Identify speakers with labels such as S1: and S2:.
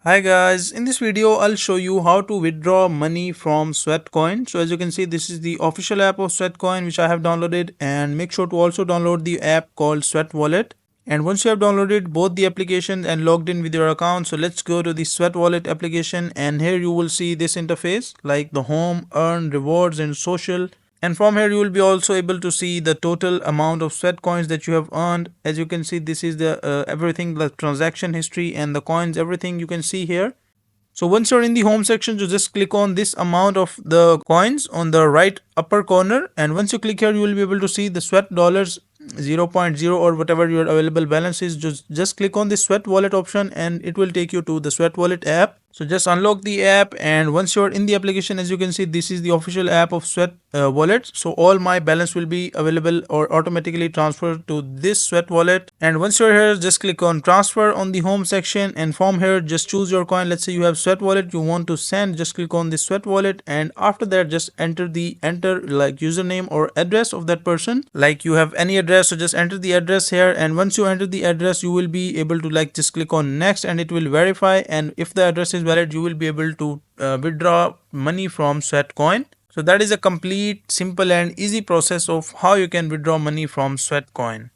S1: Hi guys, in this video I'll show you how to withdraw money from Sweatcoin. So as you can see, this is the official app of Sweatcoin which I have downloaded, and make sure to also download the app called Sweat Wallet. And once you have downloaded both the applications and logged in with your account, so let's go to the Sweat Wallet application, and here you will see this interface like the home, earn, rewards and social. And from here you will be also able to see the total amount of sweat coins that you have earned. As you can see, this is the everything, the transaction history and the coins, everything you can see here. So once you're in the home section, you just click on this amount of the coins on the right upper corner, and once you click here you will be able to see the sweat dollars 0.0 or whatever your available balance is. Just click on the Sweat Wallet option and it will take you to the Sweat Wallet app. So just unlock the app, and once you're in the application, as you can see, this is the official app of Sweat Wallet. So all my balance will be available or automatically transferred to this Sweat Wallet. And once you're here, just click on transfer on the home section, and from here just choose your coin. Let's say you have Sweat Wallet, you want to send, just click on the Sweat Wallet, and after that just enter like username or address of that person. Like you have any address, so just enter the address here, and once you enter the address you will be able to like just click on next, and it will verify, and if the address is valid you will be able to withdraw money from Sweatcoin. So that is a complete, simple and easy process of how you can withdraw money from Sweatcoin.